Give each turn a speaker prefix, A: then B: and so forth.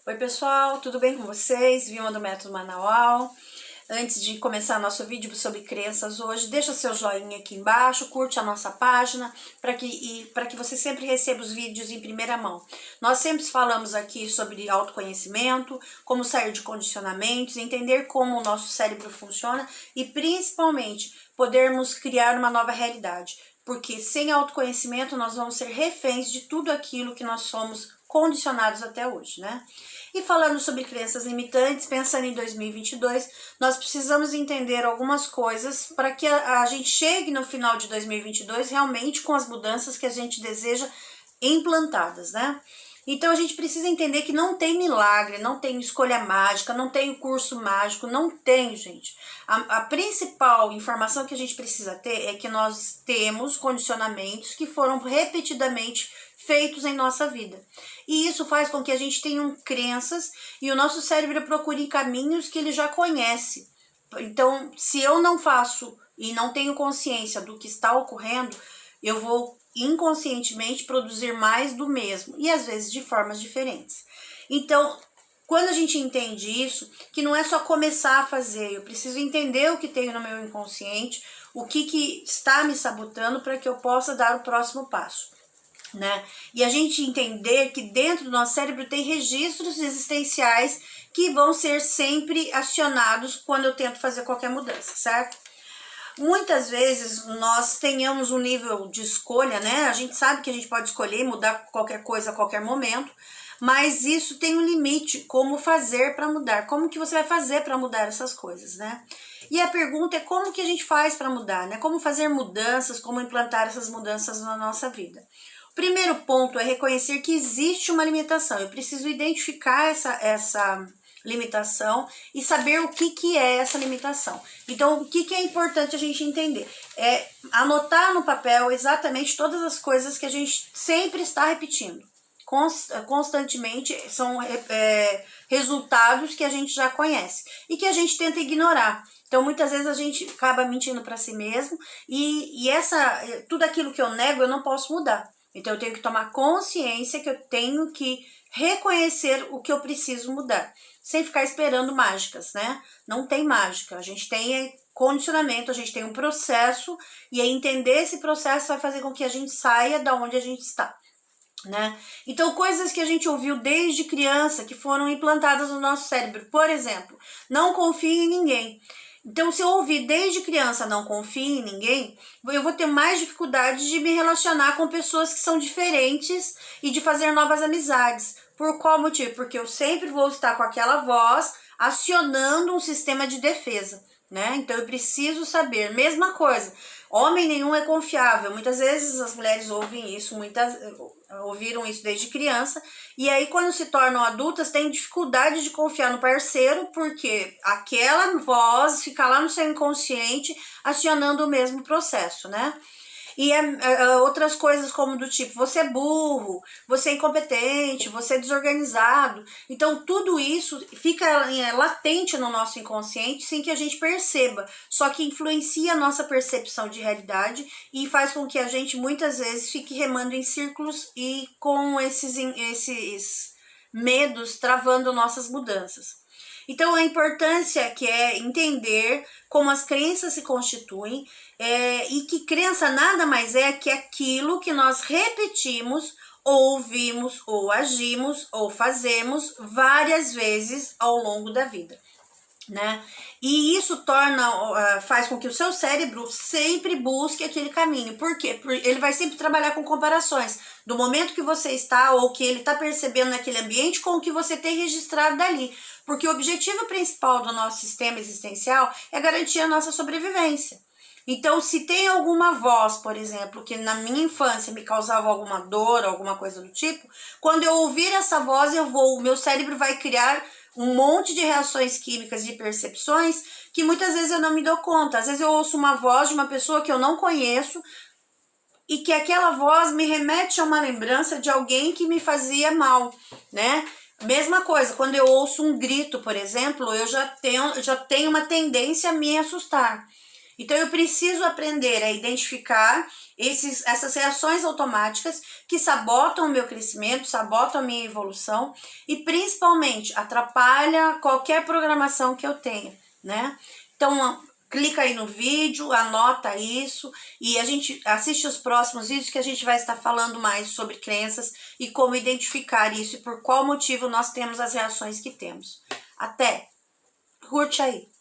A: Oi pessoal, tudo bem com vocês? Vilma do Método Manual. Antes de começar nosso vídeo sobre crenças hoje, deixa seu joinha aqui embaixo, curte a nossa página para que você sempre receba os vídeos em primeira mão. Nós sempre falamos aqui sobre autoconhecimento, como sair de condicionamentos, entender como o nosso cérebro funciona e principalmente podermos criar uma nova realidade. Porque sem autoconhecimento nós vamos ser reféns de tudo aquilo que nós somos condicionados até hoje, né? E falando sobre crenças limitantes, pensando em 2022, nós precisamos entender algumas coisas para que a gente chegue no final de 2022 realmente com as mudanças que a gente deseja implantadas, né? Então a gente precisa entender que não tem milagre, não tem escolha mágica, não tem curso mágico, não tem, gente. A principal informação que a gente precisa ter é que nós temos condicionamentos que foram repetidamente feitos em nossa vida. E isso faz com que a gente tenha crenças e o nosso cérebro procure caminhos que ele já conhece. Então, se eu não faço e não tenho consciência do que está ocorrendo, eu vou inconscientemente produzir mais do mesmo e às vezes de formas diferentes. Então, quando a gente entende isso, que não é só começar a fazer, eu preciso entender o que tenho no meu inconsciente, o que está me sabotando para que eu possa dar o próximo passo. Né? E a gente entender que dentro do nosso cérebro tem registros existenciais que vão ser sempre acionados quando eu tento fazer qualquer mudança, certo? Muitas vezes nós tenhamos um nível de escolha, né? A gente sabe que a gente pode escolher mudar qualquer coisa a qualquer momento, mas isso tem um limite, como fazer para mudar, como que você vai fazer para mudar essas coisas, né? E a pergunta é como que a gente faz para mudar, né? Como fazer mudanças, como implantar essas mudanças na nossa vida. Primeiro ponto é reconhecer que existe uma limitação. Eu preciso identificar essa limitação e saber o que é essa limitação. Então, o que é importante a gente entender? É anotar no papel exatamente todas as coisas que a gente sempre está repetindo. Constantemente são resultados que a gente já conhece e que a gente tenta ignorar. Então, muitas vezes a gente acaba mentindo para si mesmo e tudo aquilo que eu nego eu não posso mudar. Então, eu tenho que tomar consciência que eu tenho que reconhecer o que eu preciso mudar, sem ficar esperando mágicas, né? Não tem mágica, a gente tem condicionamento, a gente tem um processo, e aí entender esse processo vai fazer com que a gente saia da onde a gente está, né? Então, coisas que a gente ouviu desde criança, que foram implantadas no nosso cérebro, por exemplo, não confie em ninguém. Então, se eu ouvir desde criança não confie em ninguém, eu vou ter mais dificuldade de me relacionar com pessoas que são diferentes e de fazer novas amizades. Por qual motivo? Porque eu sempre vou estar com aquela voz acionando um sistema de defesa, né? Então, eu preciso saber. Mesma coisa, homem nenhum é confiável. Muitas vezes as mulheres ouvem isso, ouviram isso desde criança, e aí quando se tornam adultas têm dificuldade de confiar no parceiro, porque aquela voz fica lá no seu inconsciente acionando o mesmo processo, né? E outras coisas como do tipo, você é burro, você é incompetente, você é desorganizado. Então tudo isso fica latente no nosso inconsciente sem que a gente perceba. Só que influencia a nossa percepção de realidade e faz com que a gente muitas vezes fique remando em círculos e com esses medos travando nossas mudanças. Então, a importância que é entender como as crenças se constituem e que crença nada mais é que aquilo que nós repetimos, ou ouvimos, ou agimos, ou fazemos várias vezes ao longo da vida, né? E isso faz com que o seu cérebro sempre busque aquele caminho. Por quê? Porque ele vai sempre trabalhar com comparações do momento que você está ou que ele está percebendo naquele ambiente com o que você tem registrado dali. Porque o objetivo principal do nosso sistema existencial é garantir a nossa sobrevivência. Então, se tem alguma voz, por exemplo, que na minha infância me causava alguma dor, alguma coisa do tipo, quando eu ouvir essa voz, o meu cérebro vai criar um monte de reações químicas, de percepções, que muitas vezes eu não me dou conta. Às vezes eu ouço uma voz de uma pessoa que eu não conheço e que aquela voz me remete a uma lembrança de alguém que me fazia mal, né? Mesma coisa, quando eu ouço um grito, por exemplo, eu já tenho uma tendência a me assustar. Então eu preciso aprender a identificar essas reações automáticas que sabotam o meu crescimento, sabotam a minha evolução e principalmente atrapalha qualquer programação que eu tenha, né? Então clica aí no vídeo, anota isso e a gente assiste os próximos vídeos que a gente vai estar falando mais sobre crenças e como identificar isso e por qual motivo nós temos as reações que temos. Até! Curte aí!